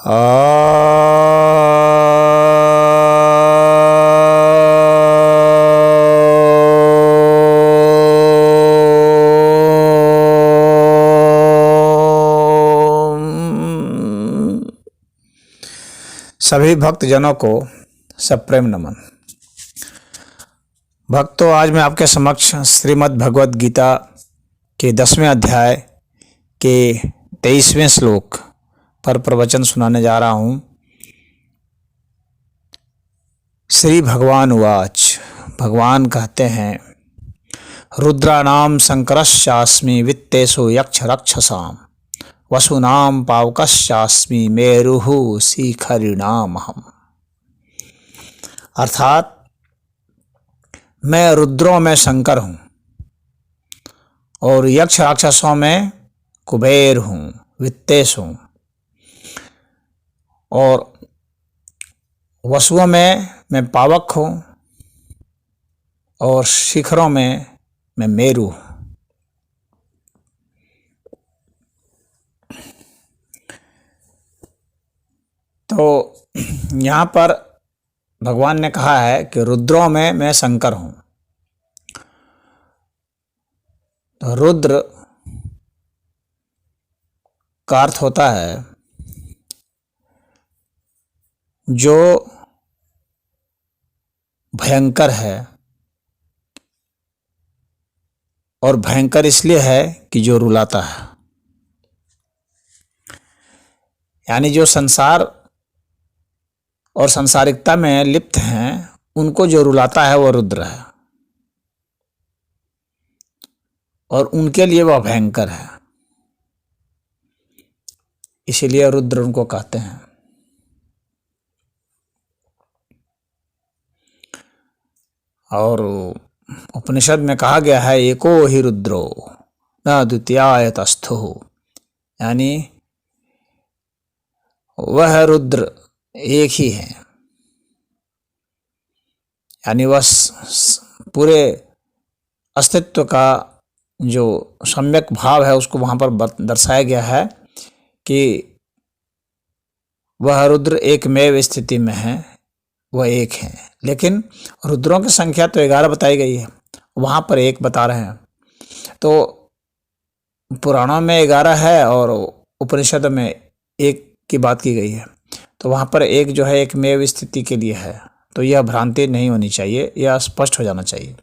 सभी भक्तजनों को सप्रेम नमन। भक्तों, आज मैं आपके समक्ष श्रीमद् भगवद गीता के 10वें अध्याय के 23वें श्लोक पर प्रवचन सुनाने जा रहा हूँ। श्री भगवान उवाच। भगवान कहते हैं, रुद्राणाम शंकरश्चास्मि वित्तेषु यक्ष रक्षसाम वसुनाम पावकश्चास्मि मेरुः शिखरिणामहम्। अर्थात मैं रुद्रों में शंकर हूँ और यक्ष राक्षसों में कुबेर हूँ, वित्तेश हूँ, और वसुओं में मैं पावक हूँ और शिखरों में मैं मेरु हूँ। तो यहाँ पर भगवान ने कहा है कि रुद्रों में मैं शंकर हूँ। तो रुद्र का अर्थ होता है जो भयंकर है, और भयंकर इसलिए है कि जो रुलाता है। यानी जो संसार और संसारिकता में लिप्त हैं, उनको जो रुलाता है वो रुद्र है, और उनके लिए वह भयंकर है, इसीलिए रुद्र उनको कहते हैं। और उपनिषद में कहा गया है, एको ही रुद्रो न द्वितीयाय तस्थुः। यानी वह रुद्र एक ही है, यानी वह पूरे अस्तित्व का जो सम्यक भाव है उसको वहाँ पर दर्शाया गया है कि वह रुद्र एकमेव स्थिति में है, वह एक है। लेकिन रुद्रों की संख्या तो 11 बताई गई है, वहाँ पर एक बता रहे हैं। तो पुराणों में 11 है और उपनिषद में एक की बात की गई है। तो वहाँ पर एक जो है एकमेव स्थिति के लिए है। तो यह भ्रांति नहीं होनी चाहिए, यह स्पष्ट हो जाना चाहिए,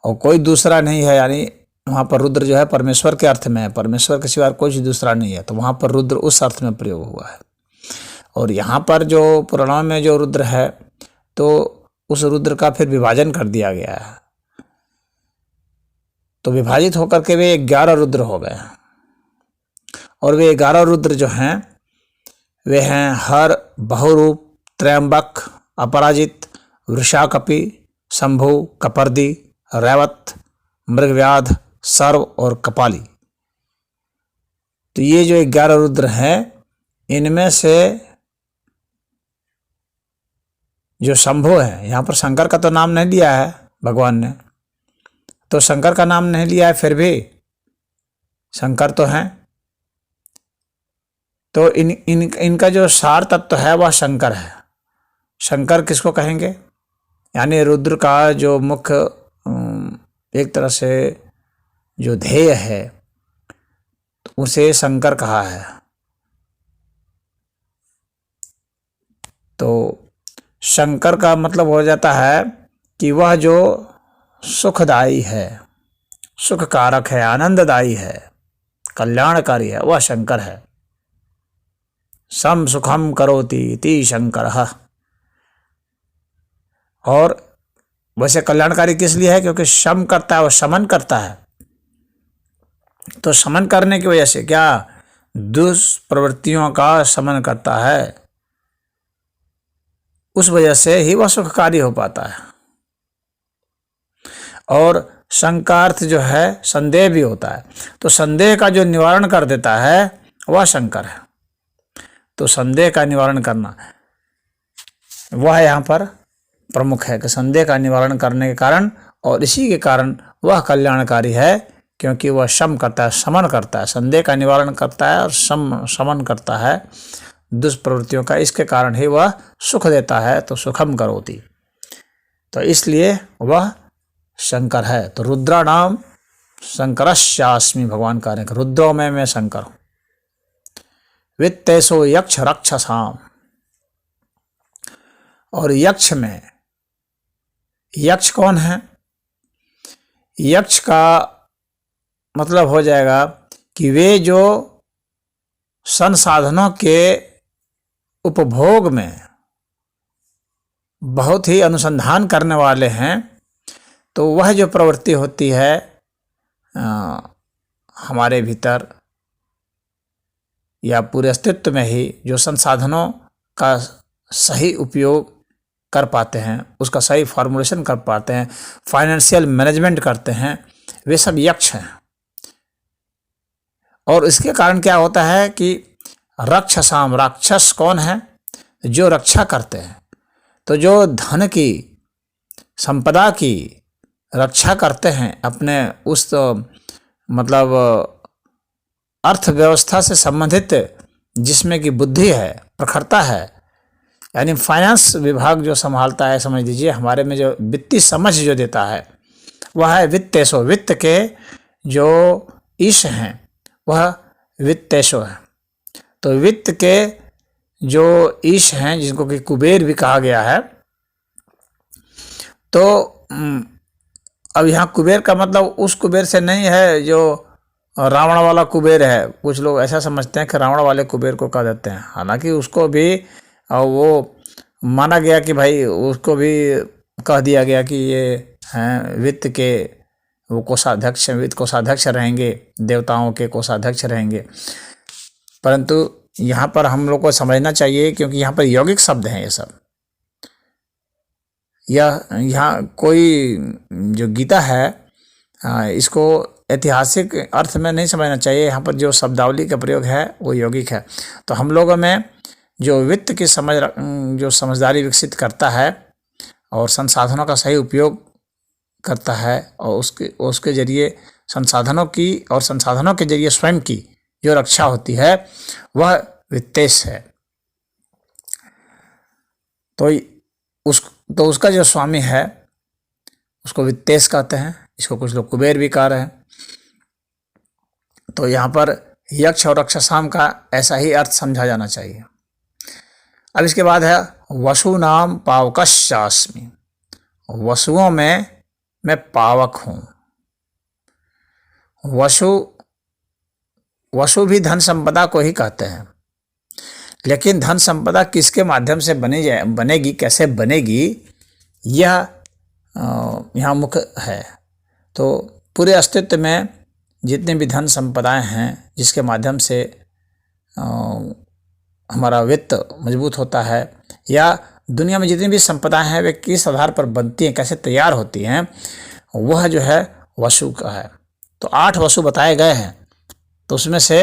और कोई दूसरा नहीं है। यानी वहाँ पर रुद्र जो है परमेश्वर के अर्थ में है, परमेश्वर के सिवा कोई दूसरा नहीं है। तो वहाँ पर रुद्र उस अर्थ में प्रयोग हुआ है। और यहाँ पर जो पुराणों में जो रुद्र है, तो उस रुद्र का फिर विभाजन कर दिया गया है। तो विभाजित होकर के वे 11 रुद्र हो गए, और वे 11 रुद्र जो हैं वे हैं हर, बहुरूप, त्रयंबक, अपराजित, वृषाकपि, शंभु, कपर्दी, रैवत, मृगव्याध, सर्व और कपाली। तो ये जो 11 रुद्र हैं, इनमें से जो शंभु है, यहाँ पर शंकर का तो नाम नहीं लिया है भगवान ने, तो शंकर का नाम नहीं लिया है, फिर भी शंकर तो हैं। तो इनका जो सार तत्व है वह शंकर है। शंकर किसको कहेंगे? यानी रुद्र का जो मुख्य एक तरह से जो ध्येय है, तो उसे शंकर कहा है। तो शंकर का मतलब हो जाता है कि वह जो सुखदायी है, सुख कारक है, आनंददायी है, कल्याणकारी है, वह शंकर है। सम सुखम करोति इति शंकरः। और वैसे कल्याणकारी किस लिए है? क्योंकि शम करता है, वह शमन करता है। तो शमन करने की वजह से क्या, दुष्प्रवृत्तियों का शमन करता है, उस वजह से ही वह सुखकारी हो पाता है। और शंकार्थ जो है संदेह भी होता है, तो संदेह का जो निवारण कर देता है वह शंकर है। तो संदेह का निवारण करना वह यहाँ पर प्रमुख है कि संदेह का निवारण करने के कारण, और इसी के कारण वह कल्याणकारी है क्योंकि वह शम करता है, शमन करता है, संदेह का निवारण करता है और शमन करता है दुष्प्रवृत्तियों का। इसके कारण ही वह सुख देता है। तो सुखम करोति, तो इसलिए वह शंकर है। तो रुद्राणाम शंकरश्चास्मि, भगवान कह रहे हैं रुद्रों में मैं शंकर हूं। वित्तेषु यक्ष रक्षसाम, और यक्ष में, यक्ष कौन है? यक्ष का मतलब हो जाएगा कि वे जो संसाधनों के उपभोग में बहुत ही अनुसंधान करने वाले हैं। तो वह जो प्रवृत्ति होती है हमारे भीतर या पूरे अस्तित्व में ही, जो संसाधनों का सही उपयोग कर पाते हैं, उसका सही फॉर्मुलेशन कर पाते हैं, फाइनेंशियल मैनेजमेंट करते हैं, वे सब यक्ष हैं। और इसके कारण क्या होता है कि रक्षसाम, राक्षस कौन है? जो रक्षा करते हैं। तो जो धन की, संपदा की रक्षा करते हैं, अपने उस मतलब अर्थव्यवस्था से संबंधित जिसमें कि बुद्धि है, प्रखरता है, यानी फाइनेंस विभाग जो संभालता है, समझ लीजिए हमारे में जो वित्तीय समझ जो देता है वह है वित्तेशो। वित्त के जो ईश हैं वह वित्तेशो है। तो वित्त के जो ईश हैं, जिनको कि कुबेर भी कहा गया है, तो अब यहाँ कुबेर का मतलब उस कुबेर से नहीं है जो रावण वाला कुबेर है। कुछ लोग ऐसा समझते हैं कि रावण वाले कुबेर को कह देते हैं, हालांकि उसको भी वो माना गया कि भाई उसको भी कह दिया गया कि ये हैं वित्त के वो कोषाध्यक्ष, वित्त कोषाध्यक्ष रहेंगे, देवताओं के कोषाध्यक्ष रहेंगे। परंतु यहाँ पर हम लोग को समझना चाहिए, क्योंकि यहाँ पर यौगिक शब्द हैं ये सब। यहाँ कोई जो गीता है इसको ऐतिहासिक अर्थ में नहीं समझना चाहिए। यहाँ पर जो शब्दावली का प्रयोग है वो यौगिक है। तो हम लोगों में जो वित्त की जो समझदारी विकसित करता है और संसाधनों का सही उपयोग करता है, और उसके जरिए संसाधनों की और संसाधनों के जरिए स्वयं की जो रक्षा होती है वह वित्तेश है। तो उसका जो स्वामी है उसको वित्तेश कहते हैं। इसको कुछ लोग कुबेर भी कह रहे हैं। तो यहाँ पर यक्ष और रक्षसाम का ऐसा ही अर्थ समझा जाना चाहिए। अब इसके बाद है वसु नाम पावकश्चास्मि, वसुओं में मैं पावक हूँ। वसु भी धन संपदा को ही कहते हैं, लेकिन धन संपदा किसके माध्यम से बनेगी, कैसे बनेगी, यह यहाँ मुख्य है। तो पूरे अस्तित्व में जितने भी धन संपदाएं हैं जिसके माध्यम से हमारा वित्त मजबूत होता है, या दुनिया में जितनी भी संपदाएं हैं वे किस आधार पर बनती हैं, कैसे तैयार होती हैं, वह जो है वसु का है। तो 8 वसु बताए गए हैं। तो उसमें से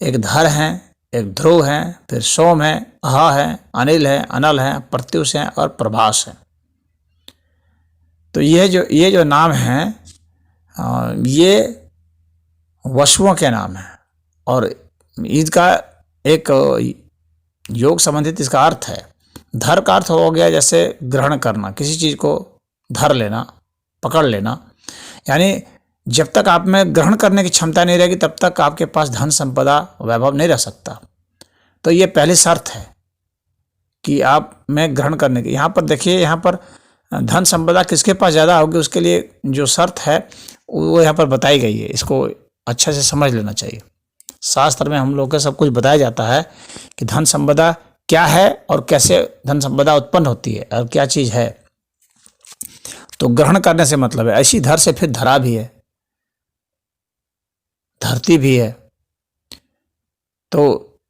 एक धर हैं, एक ध्रुव हैं, फिर सोम है, अहा है, अनिल है, अनल है, प्रत्युष है और प्रभास है। तो ये जो नाम हैं ये वसुओं के नाम हैं। और इसका एक योग संबंधित इसका अर्थ है। धर का अर्थ हो गया जैसे ग्रहण करना, किसी चीज़ को धर लेना, पकड़ लेना। यानी जब तक आप में ग्रहण करने की क्षमता नहीं रहेगी तब तक आपके पास धन संपदा वैभव नहीं रह सकता। तो ये पहली शर्त है कि आप में ग्रहण करने की। यहाँ पर देखिए, यहाँ पर धन संपदा किसके पास ज़्यादा होगी उसके लिए जो शर्त है वो यहाँ पर बताई गई है। इसको अच्छे से समझ लेना चाहिए। शास्त्र में हम लोग को सब कुछ बताया जाता है कि धन संपदा क्या है और कैसे धन संपदा उत्पन्न होती है और क्या चीज़ है। तो ग्रहण करने से मतलब है, ऐसी धर से फिर धरा भी है, धरती भी है। तो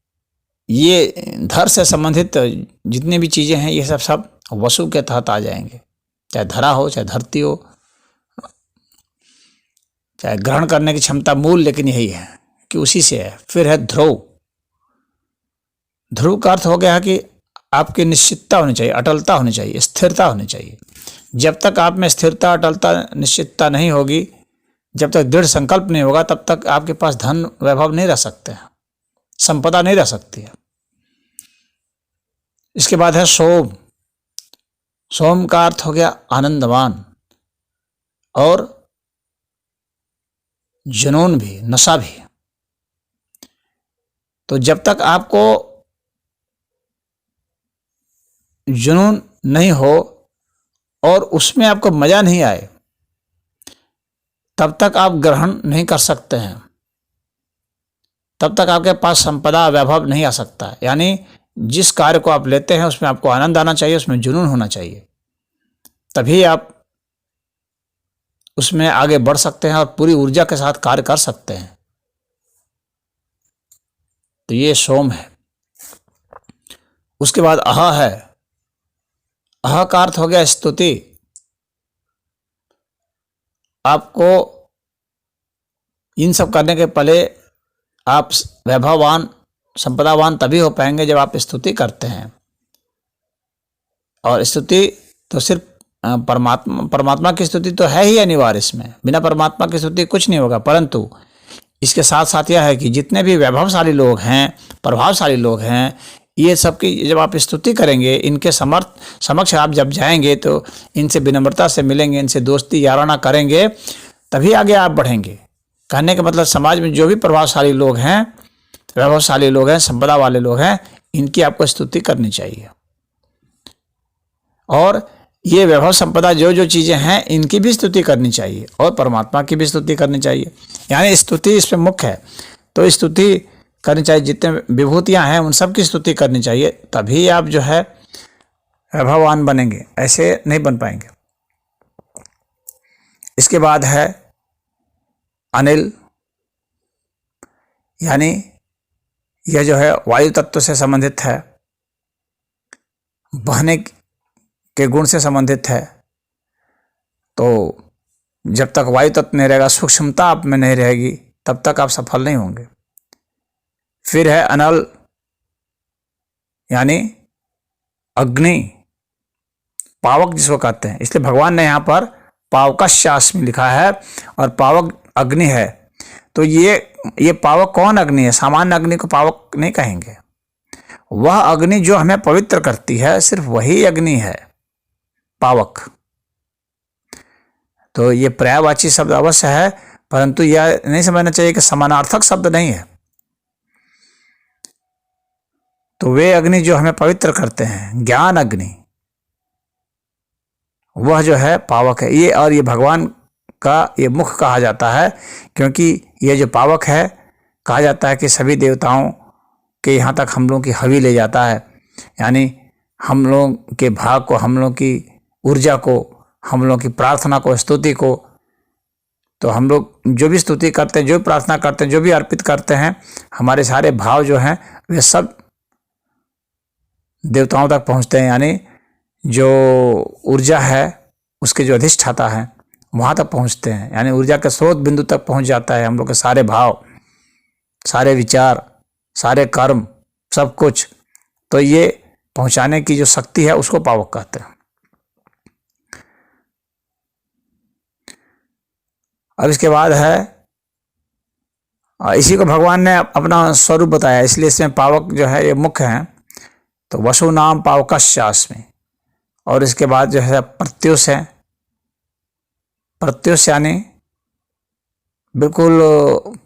ये धर से संबंधित जितनी भी चीज़ें हैं ये सब वसु के तहत आ जाएंगे, चाहे धरा हो, चाहे धरती हो, चाहे ग्रहण करने की क्षमता मूल, लेकिन यही है कि उसी से है। फिर है ध्रुव। ध्रुव का अर्थ हो गया कि आपकी निश्चितता होनी चाहिए, अटलता होनी चाहिए, स्थिरता होनी चाहिए। जब तक आप में स्थिरता, अटलता, निश्चितता नहीं होगी जब तक दृढ़ संकल्प नहीं होगा तब तक आपके पास धन वैभव नहीं रह सकते हैं, संपदा नहीं रह सकती है। इसके बाद है सोम। सोम का अर्थ हो गया आनंदवान और जुनून भी, नशा भी। तो जब तक आपको जुनून नहीं हो और उसमें आपको मजा नहीं आए तब तक आप ग्रहण नहीं कर सकते हैं, तब तक आपके पास संपदा वैभव नहीं आ सकता है। यानी जिस कार्य को आप लेते हैं उसमें आपको आनंद आना चाहिए, उसमें जुनून होना चाहिए, तभी आप उसमें आगे बढ़ सकते हैं और पूरी ऊर्जा के साथ कार्य कर सकते हैं। तो ये सोम है। उसके बाद अह है। अह का अर्थ हो गया स्तुति। आपको इन सब करने के पहले आप वैभववान, संपदावान तभी हो पाएंगे जब आप स्तुति करते हैं। और स्तुति तो सिर्फ परमात्मा की स्तुति तो है ही अनिवार्य, इसमें बिना परमात्मा की स्तुति कुछ नहीं होगा। परंतु इसके साथ साथ यह है कि जितने भी वैभवशाली लोग हैं, प्रभावशाली लोग हैं, ये सबकी जब आप स्तुति करेंगे, इनके समक्ष आप जब जाएंगे तो इनसे विनम्रता से मिलेंगे, इनसे दोस्ती याराना करेंगे, तभी आगे आप बढ़ेंगे। कहने का मतलब समाज में जो भी प्रभावशाली लोग हैं, वैभवशाली लोग हैं, संपदा वाले लोग हैं, इनकी आपको स्तुति करनी चाहिए। और ये वैभव संपदा जो जो चीज़ें हैं इनकी भी स्तुति करनी चाहिए और परमात्मा की भी स्तुति करनी चाहिए। यानी स्तुति इसमें मुख्य है। तो स्तुति करनी चाहिए, जितने विभूतियां हैं उन सब की स्तुति करनी चाहिए, तभी आप जो है वैभववान बनेंगे, ऐसे नहीं बन पाएंगे। इसके बाद है अनिल। यानी यह जो है वायु तत्व से संबंधित है, बहने के गुण से संबंधित है। तो जब तक वायु तत्व नहीं रहेगा, सूक्ष्मता आप में नहीं रहेगी, तब तक आप सफल नहीं होंगे। फिर है अनल, यानी अग्नि, पावक जिसको कहते हैं। इसलिए भगवान ने यहाँ पर पावकस्यास्मि लिखा है और पावक अग्नि है। तो ये पावक कौन अग्नि है? सामान्य अग्नि को पावक नहीं कहेंगे। वह अग्नि जो हमें पवित्र करती है, सिर्फ वही अग्नि है पावक। तो ये पर्यायवाची शब्द अवश्य है, परंतु यह नहीं समझना चाहिए कि समानार्थक शब्द नहीं है। तो वे अग्नि जो हमें पवित्र करते हैं, ज्ञान अग्नि, वह जो है पावक है। ये और ये भगवान का ये मुख कहा जाता है, क्योंकि ये जो पावक है, कहा जाता है कि सभी देवताओं के यहाँ तक हम लोग की हवि ले जाता है। यानी हम लोग के भाग को, हम लोग की ऊर्जा को, हम लोग की प्रार्थना को, स्तुति को, तो हम लोग जो भी स्तुति करते हैं, जो भी प्रार्थना करते हैं, जो भी अर्पित करते हैं, हमारे सारे भाव जो हैं वे सब देवताओं तक पहुँचते हैं। यानी जो ऊर्जा है उसके जो अधिष्ठाता है वहाँ तक पहुँचते हैं। यानी ऊर्जा के स्रोत बिंदु तक पहुँच जाता है हम लोग के सारे भाव, सारे विचार, सारे कर्म, सब कुछ। तो ये पहुँचाने की जो शक्ति है उसको पावक कहते हैं। अब इसके बाद है, इसी को भगवान ने अपना स्वरूप बताया, इसलिए इसमें पावक जो है ये मुख्य है। तो वसु नाम पावकस्यास्मि। और इसके बाद जो है प्रत्युष है। प्रत्युष यानी बिल्कुल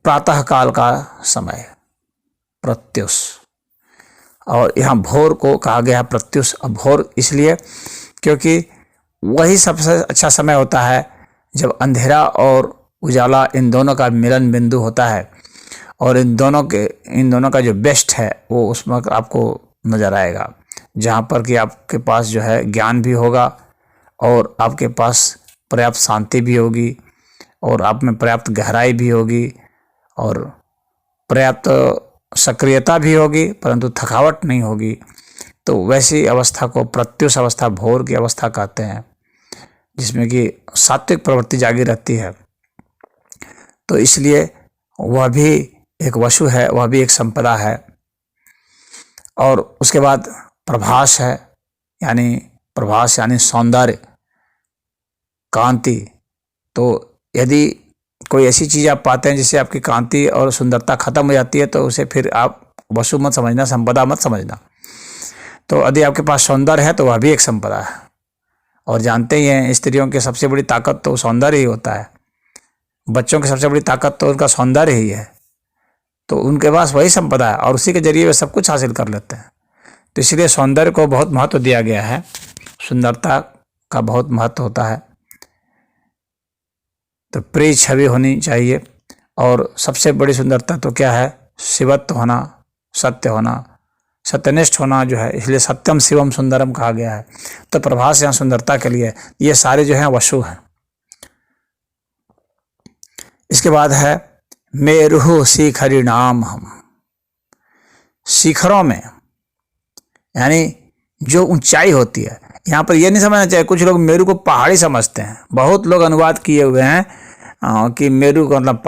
प्रातः काल का समय, प्रत्युष। और यहाँ भोर को कहा गया प्रत्युष। अब भोर इसलिए क्योंकि वही सबसे अच्छा समय होता है जब अंधेरा और उजाला इन दोनों का मिलन बिंदु होता है, और इन दोनों का जो बेस्ट है वो उस वक्त आपको नज़र आएगा, जहाँ पर कि आपके पास जो है ज्ञान भी होगा और आपके पास पर्याप्त शांति भी होगी और आप में पर्याप्त गहराई भी होगी और पर्याप्त सक्रियता भी होगी, परंतु थकावट नहीं होगी। तो वैसी अवस्था को प्रत्युष अवस्था, भोर की अवस्था कहते हैं, जिसमें कि सात्विक प्रवृत्ति जागी रहती है। तो इसलिए वह भी एक वसु है, वह भी एक संपदा है। और उसके बाद प्रभास है। यानी प्रभास यानी सौंदर्य, कांति। तो यदि कोई ऐसी चीज़ आप पाते हैं जिससे आपकी कांति और सुंदरता खत्म हो जाती है तो उसे फिर आप वस्तु मत समझना, संपदा मत समझना। तो यदि आपके पास सौंदर्य है तो वह भी एक संपदा है। और जानते ही हैं स्त्रियों की सबसे बड़ी ताकत तो सौंदर्य ही होता है, बच्चों की सबसे बड़ी ताकत तो उनका सौंदर्य ही है। तो उनके पास वही संपदा है और उसी के जरिए वे सब कुछ हासिल कर लेते हैं। तो इसलिए सौंदर्य को बहुत महत्व दिया गया है, सुंदरता का बहुत महत्व होता है। तो प्रिय छवि होनी चाहिए। और सबसे बड़ी सुंदरता तो क्या है? शिवत्व होना, सत्य होना, सत्यनिष्ठ होना जो है, इसलिए सत्यम शिवम सुंदरम कहा गया है। तो प्रभास यहाँ सुंदरता के लिए ये सारे जो हैं वशु हैं। इसके बाद है मेरुः शिखरिणाम हम, शिखरों में यानी जो ऊंचाई होती है। यहाँ पर यह नहीं समझना चाहिए, कुछ लोग मेरु को पहाड़ी समझते हैं। बहुत लोग अनुवाद किए हुए हैं कि मेरु का मतलब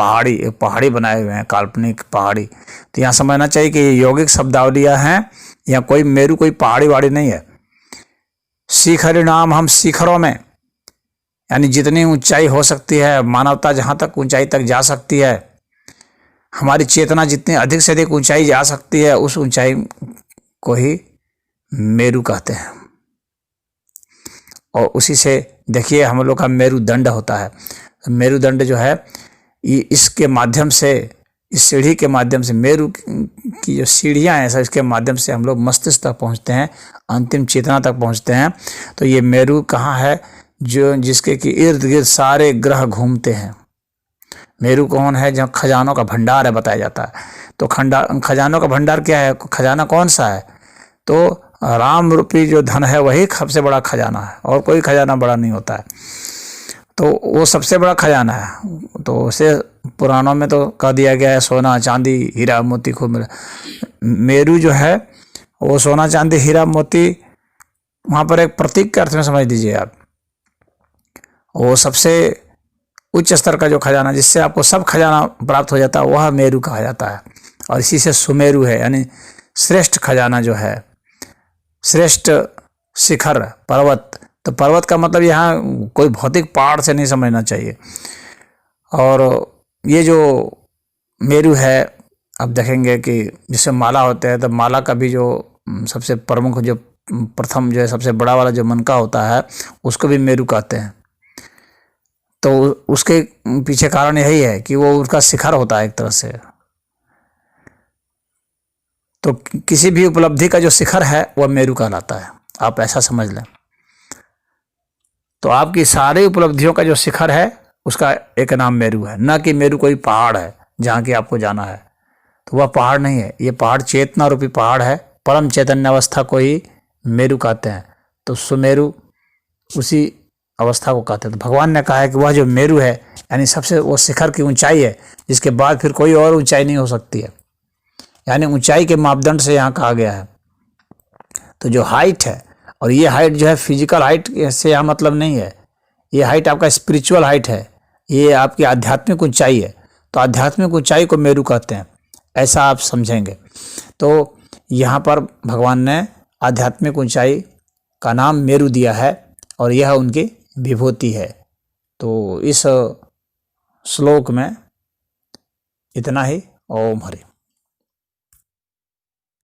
पहाड़ी बनाए हुए हैं, काल्पनिक पहाड़ी। तो यहाँ समझना चाहिए कि ये यौगिक शब्दावलियाँ हैं, या कोई मेरु कोई पहाड़ी वाड़ी नहीं है। शिखरिणाम हम, शिखरों में यानी जितनी ऊंचाई हो सकती है, मानवता जहाँ तक ऊंचाई तक जा सकती है, हमारी चेतना जितनी अधिक से अधिक ऊंचाई जा सकती है, उस ऊंचाई को ही मेरु कहते हैं। और उसी से देखिए हम लोग का मेरुदंड होता है। मेरुदंड जो है इसके माध्यम से, इस सीढ़ी के माध्यम से, मेरु की जो सीढ़ियाँ हैं सब इसके माध्यम से हम लोग मस्तिष्क तक पहुँचते हैं, अंतिम चेतना तक पहुँचते हैं। तो ये मेरु कहाँ है? जो जिसके कि इर्द गिर्द सारे ग्रह घूमते हैं। मेरु कौन है? जहाँ खजानों का भंडार है बताया जाता है। तो खजानों का भंडार क्या है? खजाना कौन सा है? तो राम रूपी जो धन है वही सबसे बड़ा खजाना है, और कोई खजाना बड़ा नहीं होता है। तो वो सबसे बड़ा खजाना है। तो उसे पुराणों में तो कह दिया गया है सोना चांदी हीरा मोती खूब मिला। मेरु जो है वो सोना चांदी हीरा मोती वहाँ पर एक प्रतीक के अर्थ में समझ लीजिए आप। वो सबसे उच्च स्तर का जो खजाना, जिससे आपको सब खजाना प्राप्त हो जाता है, वह मेरु कहा जाता है। और इसी से सुमेरु है, यानी श्रेष्ठ खजाना जो है, श्रेष्ठ शिखर पर्वत। तो पर्वत का मतलब यहाँ कोई भौतिक पहाड़ से नहीं समझना चाहिए। और ये जो मेरु है, अब देखेंगे कि जिससे माला होते हैं, तो माला का भी जो सबसे प्रमुख, जो प्रथम जो है सबसे बड़ा वाला जो मनका होता है, उसको भी मेरु कहते हैं। तो उसके पीछे कारण यही है कि वो उसका शिखर होता है एक तरह से। तो किसी भी उपलब्धि का जो शिखर है वह मेरु कहलाता है, आप ऐसा समझ लें। तो आपकी सारी उपलब्धियों का जो शिखर है उसका एक नाम मेरु है, ना कि मेरु कोई पहाड़ है जहाँ की आपको जाना है। तो वह पहाड़ नहीं है, ये पहाड़ चेतना रूपी पहाड़ है। परम चैतन्य अवस्था को ही मेरु कहते हैं। तो सुमेरु उसी अवस्था को कहते हैं। तो भगवान ने कहा है कि वह जो मेरु है यानी सबसे वो शिखर की ऊंचाई है, जिसके बाद फिर कोई और ऊंचाई नहीं हो सकती है। यानी ऊंचाई के मापदंड से यहाँ कहा गया है। तो जो हाइट है, और ये हाइट जो है फिजिकल हाइट से यहाँ मतलब नहीं है, ये हाइट आपका स्पिरिचुअल हाइट है, ये आपकी आध्यात्मिक ऊंचाई है। तो आध्यात्मिक ऊंचाई को मेरु कहते हैं, ऐसा आप समझेंगे। तो यहाँ पर भगवान ने आध्यात्मिक ऊंचाई का नाम मेरु दिया है, और यह उनकी विभूति है। तो इस श्लोक में इतना ही। ओम हरि।